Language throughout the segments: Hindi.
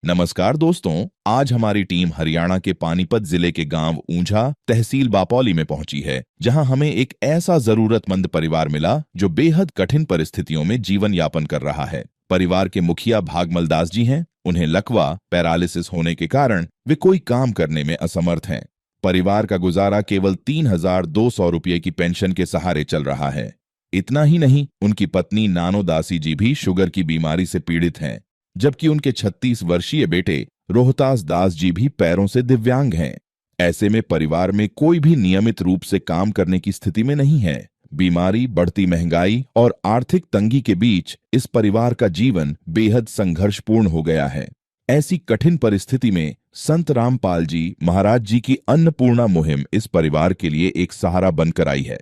नमस्कार दोस्तों, आज हमारी टीम हरियाणा के पानीपत जिले के गांव ऊंझा तहसील बापौली में पहुंची है, जहां हमें एक ऐसा जरूरतमंद परिवार मिला जो बेहद कठिन परिस्थितियों में जीवन यापन कर रहा है। परिवार के मुखिया भागमल दास जी हैं। उन्हें लकवा पैरालिसिस होने के कारण वे कोई काम करने में असमर्थ हैं। परिवार का गुजारा केवल 3,200 रुपये की पेंशन के सहारे चल रहा है। इतना ही नहीं, उनकी पत्नी नानो दासी जी भी शुगर की बीमारी से पीड़ित हैं, जबकि उनके 36 वर्षीय बेटे रोहतास दास जी भी पैरों से दिव्यांग हैं। ऐसे में परिवार में कोई भी नियमित रूप से काम करने की स्थिति में नहीं है। बीमारी, बढ़ती महंगाई और आर्थिक तंगी के बीच इस परिवार का जीवन बेहद संघर्षपूर्ण हो गया है। ऐसी कठिन परिस्थिति में संत रामपाल जी महाराज जी की अन्नपूर्णा मुहिम इस परिवार के लिए एक सहारा बनकर आई है।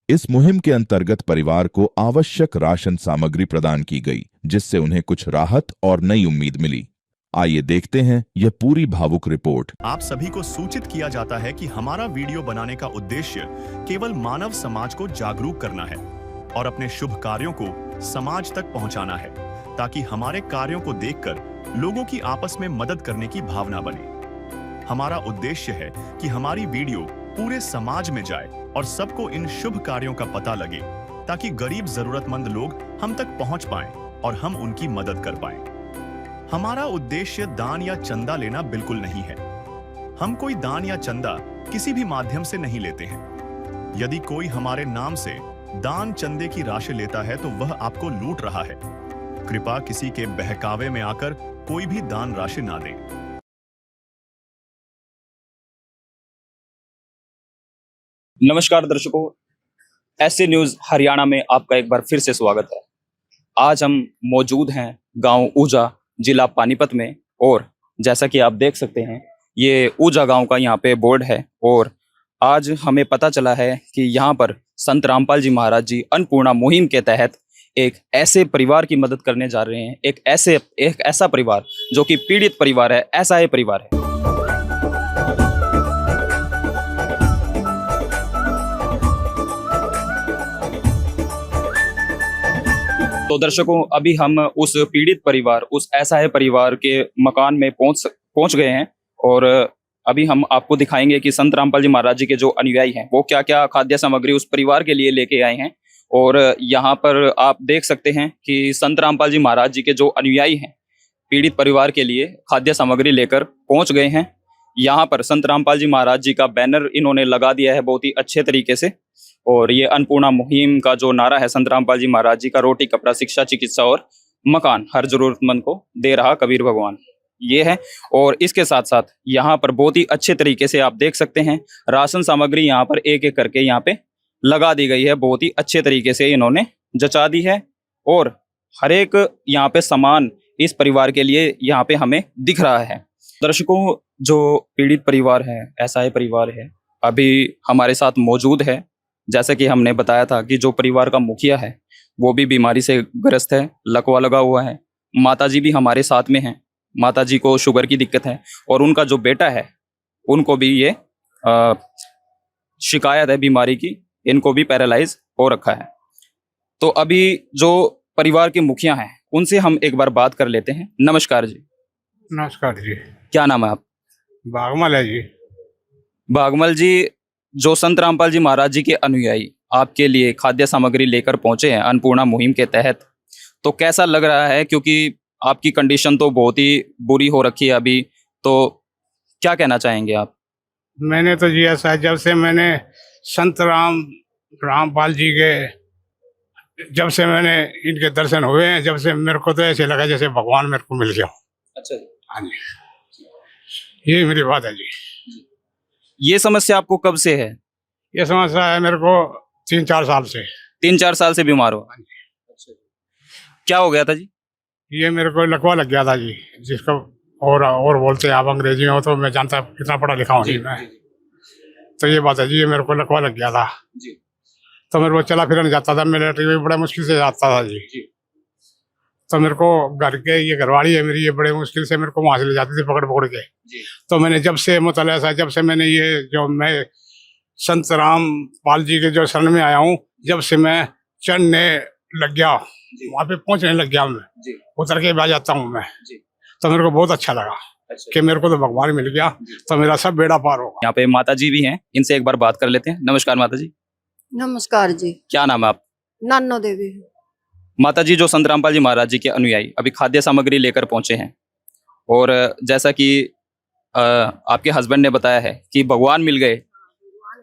इस मुहिम के अंतर्गत परिवार को आवश्यक राशन सामग्री प्रदान की गई, जिससे उन्हें कुछ राहत और नई उम्मीद मिली। आइए देखते हैं यह पूरी भावुक रिपोर्ट। आप सभी को सूचित किया जाता है कि हमारा वीडियो बनाने का उद्देश्य केवल मानव समाज को जागरूक करना है और अपने शुभ कार्यों को समाज तक पहुंचाना है, ताकि हमारे कार्यों को देखकर लोगों की आपस में मदद करने की भावना बने। हमारा उद्देश्य है कि हमारी वीडियो पूरे समाज में जाए और सबको इन शुभ कार्यों का पता लगे, ताकि गरीब जरूरतमंद लोग हम तक पहुंच पाएं और हम उनकी मदद कर पाएं। हमारा उद्देश्य दान या चंदा लेना बिल्कुल नहीं है। हम कोई दान या चंदा किसी भी माध्यम से नहीं लेते हैं। यदि कोई हमारे नाम से दान चंदे की राशि लेता है तो वह आपको लूट रहा है। कृपया किसी के बहकावे में आकर कोई भी दान राशि ना दे। नमस्कार दर्शकों, ऐसे न्यूज हरियाणा में आपका एक बार फिर से स्वागत है। आज हम मौजूद हैं गांव ऊंझा, जिला पानीपत में, और जैसा कि आप देख सकते हैं ये ऊंझा गांव का यहाँ पे बोर्ड है। और आज हमें पता चला है कि यहाँ पर संत रामपाल जी महाराज जी अन्नपूर्णा मुहिम के तहत एक ऐसे परिवार की मदद करने जा रहे हैं। एक ऐसा परिवार जो कि पीड़ित परिवार है, ऐसा ही परिवार है। तो दर्शकों, अभी हम उस पीड़ित परिवार, उस असहाय परिवार के मकान में पहुंच गए हैं और अभी हम आपको दिखाएंगे कि संत रामपाल जी महाराज जी के जो अनुयायी हैं वो क्या क्या खाद्य सामग्री उस परिवार के लिए लेके आए हैं। और यहाँ पर आप देख सकते हैं कि संत रामपाल जी महाराज जी के जो अनुयायी हैं पीड़ित परिवार के लिए खाद्य सामग्री लेकर पहुंच गए हैं। यहाँ पर संत रामपाल जी महाराज जी का बैनर इन्होंने लगा दिया है बहुत ही अच्छे तरीके से। और ये अन्नपूर्णा मुहिम का जो नारा है संत रामपाल जी महाराज जी का, रोटी कपड़ा शिक्षा चिकित्सा और मकान हर जरूरतमंद को दे रहा कबीर भगवान, ये है। और इसके साथ साथ यहाँ पर बहुत ही अच्छे तरीके से आप देख सकते हैं राशन सामग्री यहाँ पर एक एक करके यहाँ पे लगा दी गई है। बहुत ही अच्छे तरीके से इन्होंने जचा दी है और हर एक यहाँ पे सामान इस परिवार के लिए यहाँ पे हमें दिख रहा है। दर्शकों, जो पीड़ित परिवार है, ऐसा परिवार है, अभी हमारे साथ मौजूद है। जैसे कि हमने बताया था कि जो परिवार का मुखिया है वो भी बीमारी से ग्रस्त है, लकवा लगा हुआ है। माताजी भी हमारे साथ में हैं, माताजी को शुगर की दिक्कत है और उनका जो बेटा है उनको भी ये शिकायत है बीमारी की, इनको भी पैरालाइज हो रखा है। तो अभी जो परिवार के मुखिया हैं उनसे हम एक बार बात कर लेते हैं। नमस्कार जी। नमस्कार जी। क्या नाम है आप? भागमल है जी। भागमल जी, जो संत रामपाल जी महाराज जी के अनुयायी आपके लिए खाद्य सामग्री लेकर पहुंचे हैं अन्नपूर्णा मुहिम के तहत, तो कैसा लग रहा है? क्योंकि आपकी कंडीशन तो बहुत ही बुरी हो रखी है अभी, तो क्या कहना चाहेंगे आप? मैंने तो जी ऐसा, जब से मैंने संत रामपाल जी के, जब से मैंने इनके दर्शन हुए हैं, जब से मेरे को तो ऐसे लगा जैसे भगवान मेरे को मिल गया। अच्छा जी। हाँ जी, ये मेरी बात है जी। ये समस्या आपको कब से है? ये समस्या है मेरे को 3-4 साल से। 3-4 साल से बीमार हो? अच्छा। क्या हो गया था जी? ये मेरे को लकवा लग गया था जी, जिसको और बोलते हैं आप अंग्रेजी में, हो तो मैं जानता कितना पढ़ा लिखा हूँ जी मैं। तो ये बात है जी, ये मेरे को लकवा लग गया था जी। तो मेरे को चला फिरने जाता था, मिलिट्री में बड़ा मुश्किल से जाता था जी। तो मेरे को घर के, ये घरवाली है मेरी, ये बड़े मुश्किल से मेरे को वहाँ से ले जाती थी पकड़ पकड़ के। तो मैंने जब से मतलब ऐसा, जब से मैंने ये जो मैं संत रामपाल जी के जो शरण में आया हूँ, जब से मैं चढ़ने लग गया, वहाँ पे पहुँचने लग गया, मैं उतर के आ जाता हूँ मैं। तो मेरे को बहुत अच्छा लगा कि मेरे को तो भगवान मिल गया, तो मेरा सब बेड़ा पार होगा। यहाँ पे माता जी भी हैं, इनसे एक बार बात कर लेते हैं। नमस्कार माता जी, नमस्कार जी। क्या नाम है आप? नानो देवी। माता जी, जो संत रामपाल जी महाराज जी के अनुयायी अभी खाद्य सामग्री लेकर पहुंचे हैं, और जैसा कि आपके हस्बैंड ने बताया है कि भगवान मिल गए,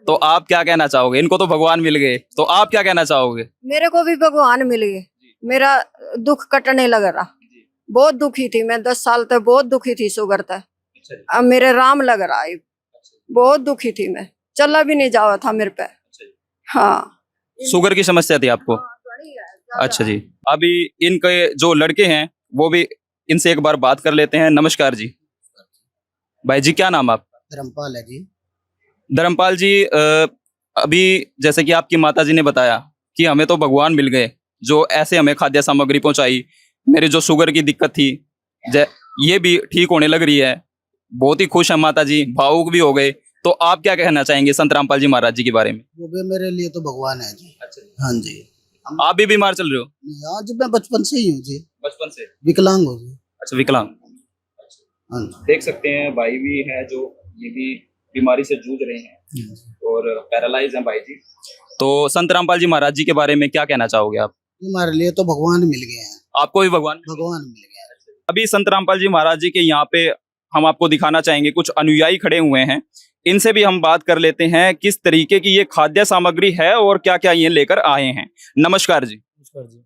तो आप क्या कहना चाहोगे? इनको तो भगवान मिल गए, तो आप क्या कहना चाहोगे? मेरे को भी भगवान मिल गए, मेरा दुख कटने लग रहा। बहुत दुखी थी मैं, 10 साल तक बहुत दुखी थी शुगर तक। अब मेरे राम लग रहा है, बहुत दुखी थी मैं, चला भी नहीं जावा था मेरे पे। हाँ, शुगर की समस्या थी आपको? अच्छा जी। अभी इनके जो लड़के हैं वो भी, इनसे एक बार बात कर लेते हैं। नमस्कार जी। भाई जी, क्या नाम आपका? धर्मपाल है जी। धर्मपाल जी, अभी जैसे कि आपकी माता जी ने बताया कि हमें तो भगवान मिल गए जो ऐसे हमें खाद्य सामग्री पहुंचाई। मेरी जो शुगर की दिक्कत थी ये भी ठीक होने लग रही है। बहुत ही खुश है माता जी, भावुक भी हो गए। तो आप क्या कहना चाहेंगे संत रामपाल जी महाराज जी के बारे में? वो भी मेरे लिए तो भगवान है जी। अच्छा। हाँ जी। आप भी बीमार चल रहे हो? आज मैं बचपन से ही हूँ जी, बचपन से विकलांग हूँ जी। अच्छा, विकलांग। हाँ जी। देख सकते हैं भाई भी है जो ये भी बीमारी से जूझ रहे हैं और पैरालाइज हैं भाई जी। तो संत रामपाल जी महाराज जी के बारे में क्या कहना चाहोगे आप? हमारे लिए तो भगवान मिल गए हैं। आपको भी भगवान मिल गया है। अभी संत रामपाल जी महाराज जी के यहाँ पे हम आपको दिखाना चाहेंगे, कुछ अनुयायी खड़े हुए हैं, इनसे भी हम बात कर लेते हैं किस तरीके की ये खाद्य सामग्री है और क्या क्या ये लेकर आए हैं। नमस्कार जी। नमस्कार जी।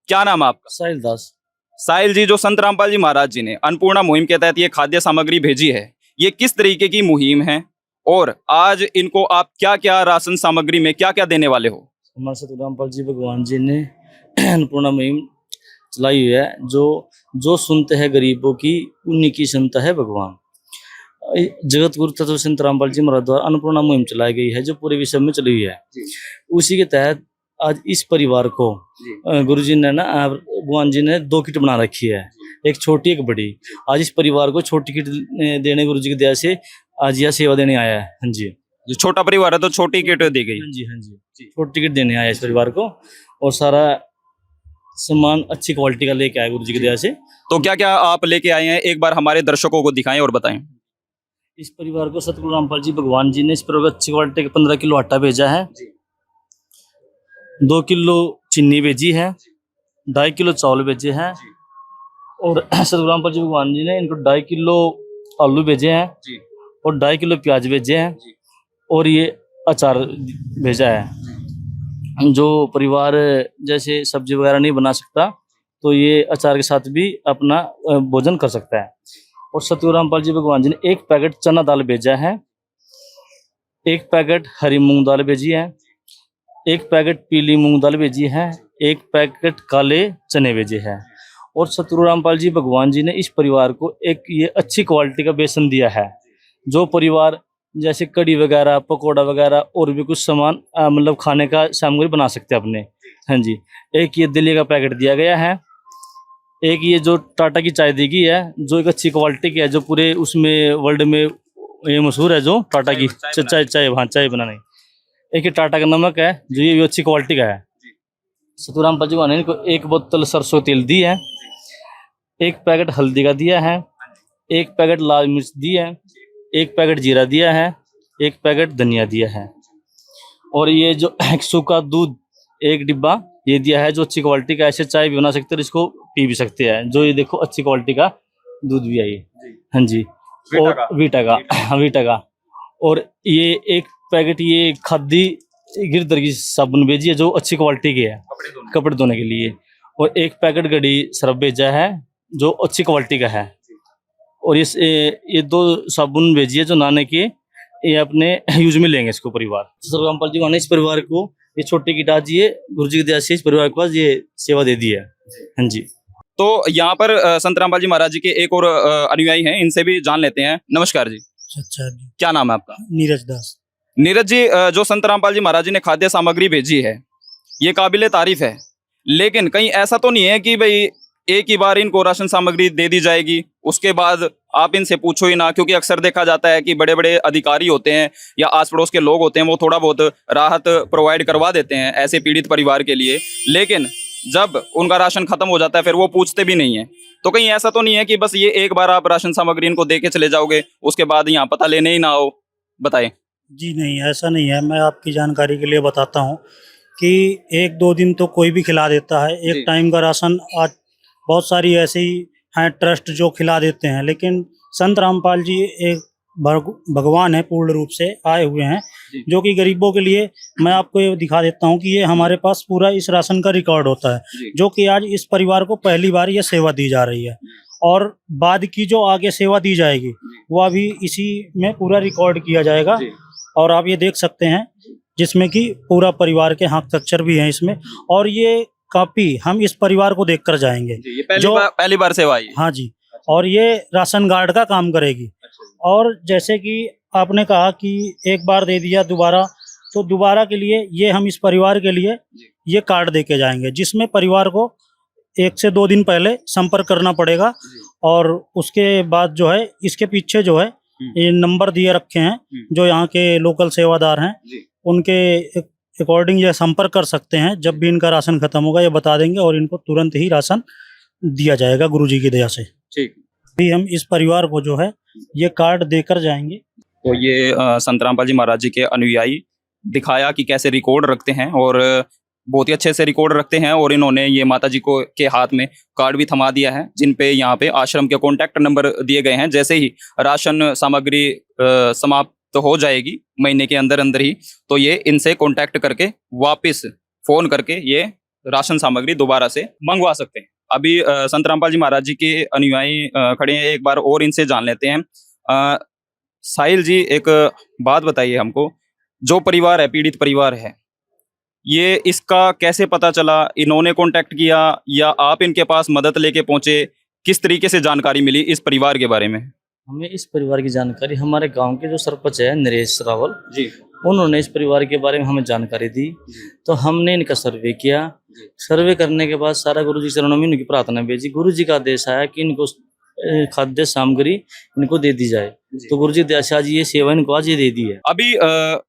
क्या नाम है आपका? साहिल दास। साहिल जी, जो संत रामपाल जी महाराज जी ने अन्नपूर्णा मुहिम के तहत ये खाद्य सामग्री भेजी है, ये किस तरीके की मुहिम है और आज इनको आप क्या क्या राशन सामग्री में क्या क्या देने वाले हो? हमारे संत रामपाल जी भगवान जी ने अन्नपूर्णा मुहिम चलाई हुई है। जो सुनते हैं गरीबों की, उन्हीं की सुनता है भगवान। जगत गुरु तत्व संत रामपाल जी महाराज द्वारा अन्नपूर्णा मुहिम चलाई गई है, जो पूरे विश्व में चली हुई है। उसी के तहत आज इस परिवार को गुरु जी ने भगवान जी ने 2 किट बना रखी है, एक छोटी एक बड़ी। आज इस परिवार को छोटी किट देने गुरु जी की दया से आज यह सेवा देने आया है। हाँ जी। जो छोटा परिवार है तो छोटी किट दी गई। हाँ जी, हाँ जी, छोटी किट देने आया इस परिवार को, और सारा सामान अच्छी क्वालिटी का लेके आया गुरु जी की दया से। तो क्या क्या आप लेके आए हैं, एक बार हमारे दर्शकों को दिखाएं और बताएं। इस परिवार को सतगुरु रामपाल जी भगवान जी ने इस परिवार को अच्छी क्वालिटी का 15 किलो आटा भेजा है, 2 किलो चीनी भेजी है, 2.5 किलो चावल भेजे हैं, और सतगुरु रामपाल जी भगवान जी ने इनको 2.5 किलो आलू भेजे हैं और 2.5 किलो प्याज भेजे हैं, और ये अचार भेजा है। जो परिवार जैसे सब्जी वगैरह नहीं बना सकता तो ये अचार के साथ भी अपना भोजन कर सकता है। और सतगुरु रामपाल जी भगवान जी ने 1 पैकेट चना दाल भेजा है, 1 पैकेट हरी मूंग दाल भेजी है, 1 पैकेट पीली मूंग दाल भेजी है, 1 पैकेट काले चने भेजे हैं। और सतगुरु रामपाल जी भगवान जी ने इस परिवार को एक ये अच्छी क्वालिटी का बेसन दिया है। जो परिवार जैसे कड़ी वगैरह, पकौड़ा वगैरह और भी कुछ सामान मतलब खाने का सामग्री बना सकते हैं अपने। हाँ जी। एक ये दलिया का पैकेट दिया गया है, एक ये जो टाटा की चाय दी गई है, जो एक अच्छी क्वालिटी की है, जो पूरे उसमें वर्ल्ड में ये मशहूर है, जो टाटा की चाय बनाने। एक ये टाटा का नमक है, जो ये भी अच्छी क्वालिटी का है। सतगुरु रामपाल जी ने इनको 1 बोतल सरसों तेल दी है, 1 पैकेट हल्दी का दिया है, 1 पैकेट लाल मिर्च दी है, 1 पैकेट जीरा दिया है, 1 पैकेट धनिया दिया है, और ये जो सूखा दूध 1 डिब्बा ये दिया है, जो अच्छी क्वालिटी का। ऐसे चाय भी बना सकते हैं, इसको पी भी सकते हैं। जो ये देखो अच्छी क्वालिटी का दूध भी है ये। हाँ जी। और वीटा का। और ये 1 पैकेट ये खादी गिरधर की साबुन भेजी है, जो अच्छी क्वालिटी की है कपड़े धोने के लिए। और 1 पैकेट गड़ी सर्फ भेजा है, जो अच्छी क्वालिटी का है। और ये 2 साबुन भेजी है, जो नहाने के ये अपने यूज में लेंगे इसको परिवार। सतगुरु रामपाल जी ने इस परिवार को ये छोटी किट आज ये गुरु जी की दया से इस परिवार के पास ये सेवा दे दी है। हाँ जी। तो यहाँ पर संत रामपाल जी महाराज जी के एक और अनुयायी हैं, इनसे भी जान लेते हैं। नमस्कार जी। अच्छा जी। क्या नाम है आपका? नीरज दास। नीरज जी, जो संत रामपाल जी महाराज जी ने खाद्य सामग्री भेजी है, ये काबिले तारीफ है, लेकिन कहीं ऐसा तो नहीं है कि भाई एक ही बार इनको राशन सामग्री दे दी जाएगी, उसके बाद आप इनसे पूछो ही ना? क्योंकि अक्सर देखा जाता है कि बड़े बड़े अधिकारी होते हैं या आस पड़ोस के लोग होते हैं, वो थोड़ा बहुत राहत प्रोवाइड करवा देते हैं ऐसे पीड़ित परिवार के लिए, लेकिन जब उनका राशन खत्म हो जाता है फिर वो पूछते भी नहीं है। तो कहीं ऐसा तो नहीं है कि बस ये एक बार आप राशन सामग्री इनको दे के चले जाओगे, उसके बाद यहाँ पता लेने ही ना हो? बताएं। जी नहीं, ऐसा नहीं है। मैं आपकी जानकारी के लिए बताता हूँ कि 1-2 दिन तो कोई भी खिला देता है। जी। एक टाइम का राशन आज बहुत सारी ऐसी हैं ट्रस्ट जो खिला देते हैं, लेकिन संत रामपाल जी एक भगवान है, पूर्ण रूप से आए हुए हैं, जी। जो कि गरीबों के लिए। मैं आपको ये दिखा देता हूँ कि ये हमारे पास पूरा इस राशन का रिकॉर्ड होता है, जी। जो कि आज इस परिवार को पहली बार ये सेवा दी जा रही है, और बाद की जो आगे सेवा दी जाएगी वो अभी इसी में पूरा रिकॉर्ड किया जाएगा। जी। और आप ये देख सकते हैं, जिसमें कि पूरा परिवार के हस्ताक्षर भी हैं इसमें, और ये कापी हम इस परिवार को देकर जाएंगे। जी, ये जो पहली बार सेवा आई है। हाँ जी, और ये राशन कार्ड का काम करेगी। और जैसे कि आपने कहा कि एक बार दे दिया दोबारा, तो दोबारा के लिए ये हम इस परिवार के लिए ये कार्ड दे के जाएंगे, जिसमें परिवार को 1 से 2 दिन पहले संपर्क करना पड़ेगा। और उसके बाद जो है इसके पीछे जो है ये नंबर दिए रखे हैं, जो यहाँ के लोकल सेवादार हैं, उनके अकॉर्डिंग ये संपर्क कर सकते हैं। जब भी इनका राशन खत्म होगा ये बता देंगे और इनको तुरंत ही राशन दिया जाएगा गुरुजी की दया से। ठीक। भी हम इस परिवार को जो है ये कार्ड देकर जाएंगे। तो ये संत रामपाल जी महाराज जी के अनुयायी दिखाया कि कैसे रिकॉर्ड रखते हैं, और बहुत ही अच्छे से रिकॉर्ड रखते हैं। और इन्होंने ये माता जी को के हाथ में कार्ड भी थमा दिया है, जिन पे यहाँ पे आश्रम के कॉन्टैक्ट नंबर दिए गए हैं। जैसे ही राशन सामग्री समाप्त हो जाएगी महीने के अंदर अंदर ही, तो ये इनसे कॉन्टैक्ट करके वापस फोन करके ये राशन सामग्री दोबारा से मंगवा सकते हैं। अभी संत रामपाल जी महाराज जी के अनुयायी खड़े हैं, एक बार और इनसे जान लेते हैं। साहिल जी, एक बात बताइए हमको, जो परिवार है, पीड़ित परिवार है, ये इसका कैसे पता चला? इन्होंने कांटेक्ट किया या आप इनके पास मदद लेके पहुंचे? किस तरीके से जानकारी मिली इस परिवार के बारे में? हमें इस परिवार की जानकारी हमारे गांव के जो सरपंच है नरेश रावल जी। उन्होंने इस परिवार के बारे में हमें जानकारी दी, तो हमने इनका सर्वे किया। सर्वे करने के बाद सारा गुरु जी चरणों में इनकी प्रार्थना भेजी। गुरु जी का आदेश आया कि इनको खाद्य सामग्री इनको दे दी जाए, तो गुरु जी दया से आज ये सेवा इनको आज ये दे दी है। अभी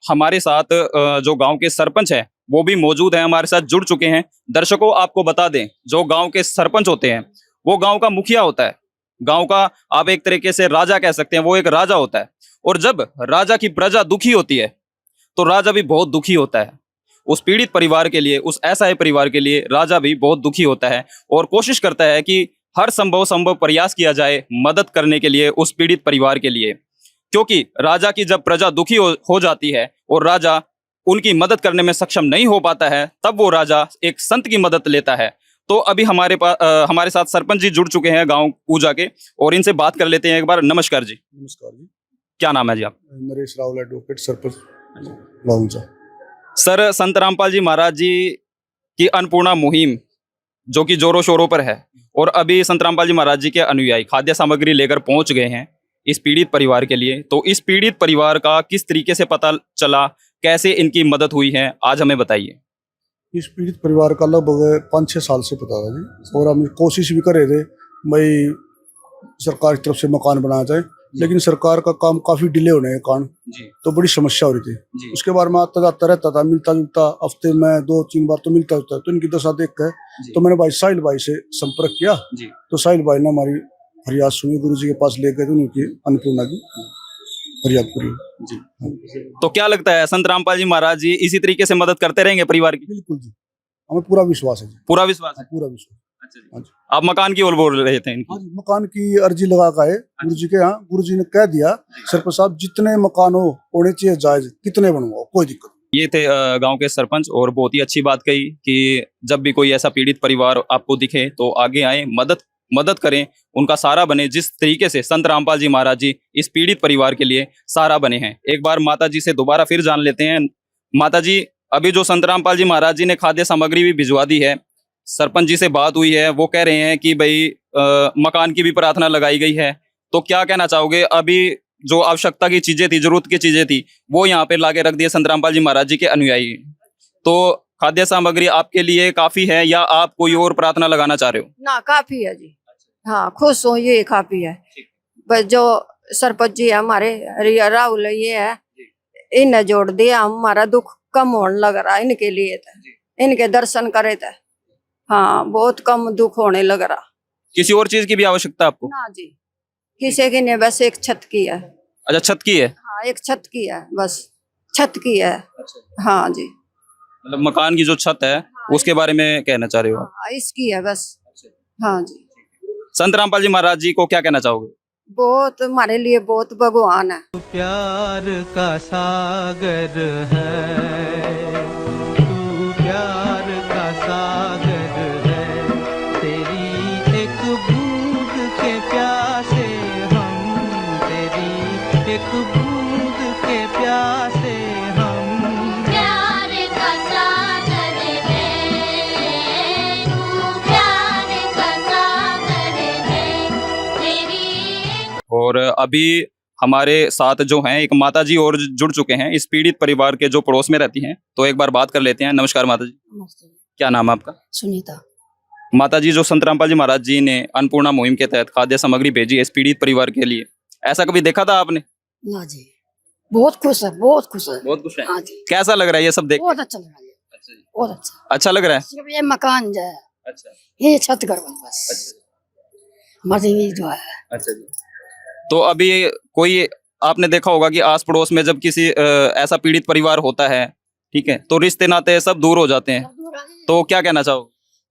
हमारे साथ जो गांव के सरपंच है वो भी मौजूद है, हमारे साथ जुड़ चुके हैं। दर्शकों, आपको बता दें, जो गांव के सरपंच होते हैं वो गांव का मुखिया होता है, गांव का आप एक तरीके से राजा कह सकते हैं, वो एक राजा होता है। और जब राजा की प्रजा दुखी होती है तो राजा भी बहुत दुखी होता है। उस पीड़ित परिवार के लिए, उस असहाय परिवार के लिए राजा भी बहुत दुखी होता है और कोशिश करता है कि हर संभव प्रयास किया जाए मदद करने के लिए उस पीड़ित परिवार के लिए। क्योंकि राजा की जब प्रजा दुखी हो जाती है और राजा उनकी मदद करने में सक्षम नहीं हो पाता है, तब वो राजा एक संत की मदद लेता है। तो अभी हमारे साथ सरपंच जी जुड़ चुके हैं गांव ऊंझा के, और इनसे बात कर लेते हैं एक बार। नमस्कार जी। नमस्कार जी। क्या नाम है जी आप? नरेश रावल, एडवोकेट, सरपंच गाँव ऊंझा। सर, संत रामपाल जी महाराज जी की अन्नपूर्णा मुहिम जो कि जोरों शोरों पर है, और अभी संत रामपाल जी महाराज जी के अनुयायी खाद्य सामग्री लेकर पहुंच गए हैं इस पीड़ित परिवार के लिए। तो इस पीड़ित परिवार का किस तरीके से पता चला, कैसे इनकी मदद हुई है, आज हमें बताइए। इस पीड़ित परिवार का लगभग 5-6 साल से पता था जी, और हम कोशिश भी कर रहे थे भाई सरकार की तरफ से मकान बनाया जाए, लेकिन सरकार का काम काफी डिले होने के कारण तो बड़ी समस्या हो रही थी। उसके बाद मैं आता जाता रहता था, मिलता जुलता, हफ्ते में 2-3 बार तो मिलता जुलता। तो इनकी दशा देख कर तो मैंने भाई साहिल भाई से संपर्क किया। तो साहिल भाई ने हमारी फरियाद सुनी, गुरु जी के पास ले गए, तो उनकी अन्नपूर्णा की फरियाद पूरी। तो क्या लगता है, संत रामपाल जी महाराज जी इसी तरीके से मदद करते रहेंगे परिवार की? बिल्कुल जी, हमें पूरा विश्वास है जी। पूरा विश्वास है? पूरा विश्वास। अच्छा जी। आप मकान की ओर बोल रहे थे इनकी? हाँ, मकान की अर्जी लगा का है गुरु जी के यहाँ। गुरु जी ने कह दिया सरपंच साहब जितने मकान हो होने चाहिए जायज, कितने बनवाओ, कोई दिक्कत नहीं। ये थे गांव के सरपंच, और बहुत ही अच्छी बात कही कि जब भी कोई ऐसा पीड़ित परिवार आपको दिखे तो आगे आए, मदद करें, उनका सहारा बने। जिस तरीके से संत रामपाल जी महाराज जी इस पीड़ित परिवार के लिए सहारा बने हैं। एक बार माता जी से दोबारा फिर जान लेते हैं। माता जी, अभी जो संत रामपाल जी महाराज जी ने खाद्य सामग्री भी भिजवा दी है, सरपंच जी से बात हुई है, वो कह रहे हैं कि भाई मकान की भी प्रार्थना लगाई गई है, तो क्या कहना चाहोगे? अभी जो आवश्यकता की चीजें थी, जरूरत की चीजें थी, वो यहाँ पे लाके रख दिए संत रामपाल जी महाराज जी के अनुयायी। तो खाद्य सामग्री आपके लिए काफी है या आप कोई और प्रार्थना लगाना चाह रहे हो? ना, काफी है जी। हाँ, खुश हूँ, ये काफी है। बस जो सरपंच जी है हमारे राहुल, ये है, इन्हें जोड़ दिया, हमारा दुख कम होने लग रहा है इनके लिए। इनके दर्शन करे थे, हाँ, बहुत कम दुख होने लग रहा। किसी और चीज की भी आवश्यकता है आपको? ना जी, किसी की नहीं, बस एक छत की है। अच्छा, छत की है। हाँ, एक छत की है, बस छत की है। हाँ जी, मतलब मकान की जो छत है उसके बारे में कहना चाह रहे हो आप? हाँ, इसकी है बस। हाँ जी, संत रामपाल जी महाराज जी को क्या कहना चाहोगे? बहुत हमारे लिए बहुत भगवान है। प्यार का सागर है, तू प्यार का सागर है, तेरी एक बूंद के प्यासे हम, तेरी एक बूंद के प्यासे हम। प्यार का सागर है, तू प्यार का सागर है, तेरी। और अभी हमारे साथ जो हैं एक माता जी और जुड़ चुके हैं इस पीड़ित परिवार के जो पड़ोस में रहती हैं, तो एक बार बात कर लेते हैं। नमस्कार माता जी, क्या नाम है आपका? सुनीता। माता जी, जो संत रामपाल जी महाराज जी ने अन्नपूर्णा मुहिम के तहत खाद्य सामग्री भेजी है इस पीड़ित परिवार के लिए, ऐसा कभी देखा था आपने? ना जी, बहुत खुश है, बहुत खुश है। बहुत खुश है। हाँ जी, कैसा लग रहा है ये सब देख? बहुत अच्छा लग रहा है, अच्छा जी। बहुत अच्छा। अच्छा लग रहा है। सिर्फ ये मकान जो है, अच्छा ये छत करवा बस, अच्छा मर्जी जो है। अच्छा जी। तो अभी कोई आपने देखा होगा कि आस पड़ोस में जब किसी ऐसा पीड़ित परिवार होता है, ठीक है, तो रिश्ते नाते सब दूर हो जाते हैं, तो क्या कहना चाहो?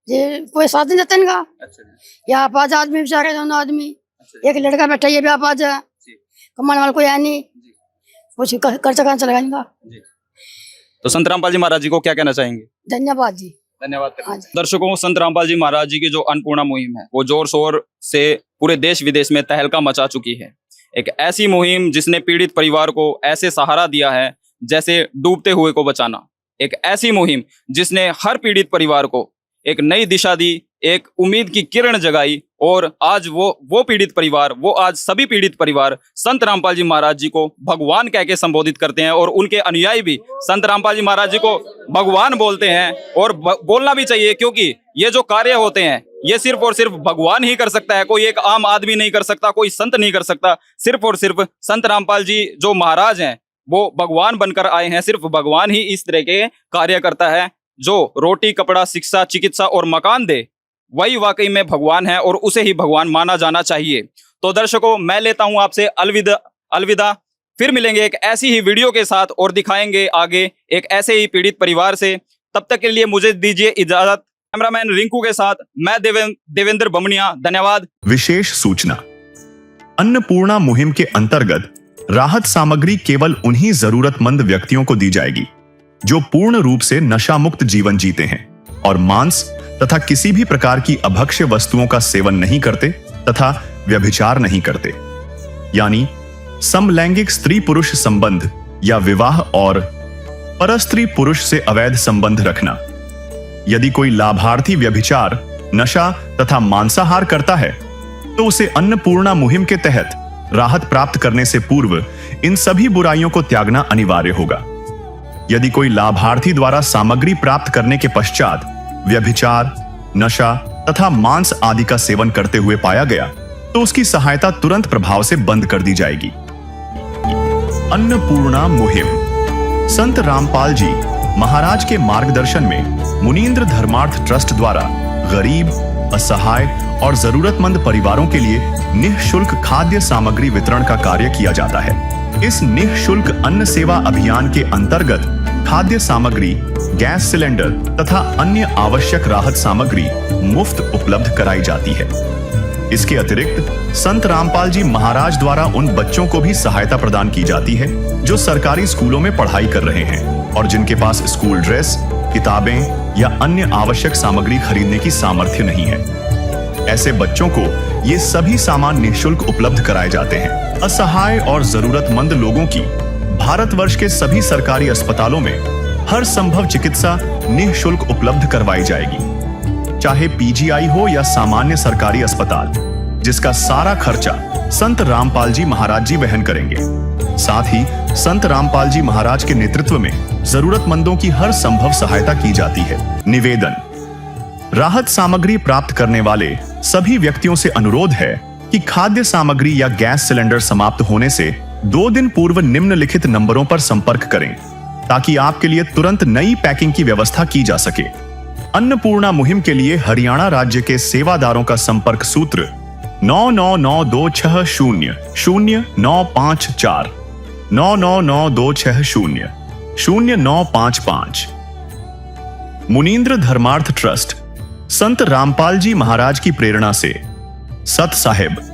ये कोई साथ नहीं देते इनका। अच्छा जी। यहाँ 5 आदमी बेचारे, दोनों आदमी, अच्छा एक लड़का बैठा, ये भी आप आ जाए, कमाने वाला कोई है नहीं, कुछ खर्चा कहाँ चलेगा इनका। तो संत रामपाल जी महाराज जी को क्या कहना चाहेंगे? धन्यवाद जी। धन्यवाद। हाँ जी। दर्शकों, संत रामपाल जी महाराज जी की जो अन्नपूर्णा मुहिम है वो जोर शोर से पूरे देश विदेश में तहलका मचा चुकी है। एक ऐसी मुहिम जिसने पीड़ित परिवार को ऐसे सहारा दिया है जैसे डूबते हुए को बचाना। एक ऐसी मुहिम जिसने हर पीड़ित परिवार को एक नई दिशा दी, एक उम्मीद की किरण जगाई, और आज वो पीड़ित परिवार, वो आज सभी पीड़ित परिवार संत रामपाल जी महाराज जी को भगवान कह के संबोधित करते हैं, और उनके अनुयायी भी संत रामपाल जी महाराज जी को भगवान बोलते हैं। और बोलना भी चाहिए, क्योंकि ये जो कार्य होते हैं ये सिर्फ और सिर्फ भगवान ही कर सकता है, कोई एक आम आदमी नहीं कर सकता, कोई संत नहीं कर सकता। सिर्फ और सिर्फ संत रामपाल जी जो महाराज हैं वो भगवान बनकर आए हैं। सिर्फ भगवान ही इस तरह के कार्य करता है। जो रोटी, कपड़ा, शिक्षा, चिकित्सा और मकान दे, वही वाकई में भगवान है, और उसे ही भगवान माना जाना चाहिए। तो दर्शकों, मैं लेता हूं आपसे अलविदा। फिर मिलेंगे एक ऐसी ही वीडियो के साथ और दिखाएंगे आगे एक ऐसे ही पीड़ित परिवार से। तब तक के लिए मुझे दीजिए इजाजत। कैमरामैन रिंकू के साथ मैं देवेंद्र बमनिया। धन्यवाद। विशेष सूचना, अन्नपूर्णा मुहिम के अंतर्गत राहत सामग्री केवल उन्हीं जरूरतमंद व्यक्तियों को दी जाएगी जो पूर्ण रूप से नशा मुक्त जीवन जीते हैं और मांस तथा किसी भी प्रकार की अभक्ष्य वस्तुओं का सेवन नहीं करते तथा व्यभिचार नहीं करते, यानी समलैंगिक स्त्री पुरुष संबंध या विवाह और परस्त्री पुरुष से अवैध संबंध रखना। यदि कोई लाभार्थी व्यभिचार, नशा तथा मांसाहार करता है तो उसे अन्नपूर्णा मुहिम के तहत राहत प्राप्त करने से पूर्व इन सभी बुराइयों को त्यागना अनिवार्य होगा। यदि कोई लाभार्थी द्वारा सामग्री प्राप्त करने के पश्चात व्यभिचार, नशा तथा मांस आदि का सेवन करते हुए पाया गया तो उसकी सहायता तुरंत प्रभाव से बंद कर दी जाएगी। अन्नपूर्णा मुहिम संत रामपाल जी महाराज के मार्गदर्शन में मुनींद्र धर्मार्थ ट्रस्ट द्वारा गरीब, असहाय और जरूरतमंद परिवारों के लिए निःशुल्क खाद्य सामग्री वितरण का कार्य किया जाता है। इस निःशुल्क अन्न सेवा अभियान के अंतर्गत खाद्य सामग्री, गैस सिलेंडर तथा अन्य आवश्यक राहत सामग्री मुफ्त उपलब्ध कराई जाती है। इसके अतिरिक्त संत रामपाल जी महाराज द्वारा उन बच्चों को भी सहायता प्रदान की जाती है जो सरकारी स्कूलों में पढ़ाई कर रहे हैं और जिनके पास स्कूल ड्रेस, किताबें या अन्य आवश्यक सामग्री खरीदने की सामर्थ्य नहीं है। ऐसे बच्चों को ये सभी सामान निःशुल्क उपलब्ध कराए जाते हैं। असहाय और जरूरतमंद लोगों की भारतवर्ष के सभी सरकारी अस्पतालों में हर संभव चिकित्सा निःशुल्क उपलब्ध करवाई जाएगी, चाहे पीजीआई हो या सामान्य सरकारी अस्पताल, जिसका सारा खर्चा संत रामपाल जी महाराज जी वहन करेंगे। साथ ही संत रामपाल जी महाराज के नेतृत्व में जरूरतमंदों की हर संभव सहायता की जाती है। निवेदन, राहत सामग्री प्राप्त करने वाले सभी व्यक्तियों से अनुरोध है कि खाद्य सामग्री या गैस सिलेंडर समाप्त होने से 2 दिन पूर्व निम्नलिखित नंबरों पर संपर्क करें ताकि आपके लिए तुरंत नई पैकिंग की व्यवस्था की जा सके। अन्नपूर्णा मुहिम के लिए हरियाणा राज्य के सेवादारों का संपर्क सूत्र 9992600954 9992600955। मुनींद्र धर्मार्थ ट्रस्ट संत रामपाल जी महाराज की प्रेरणा से सत साहिब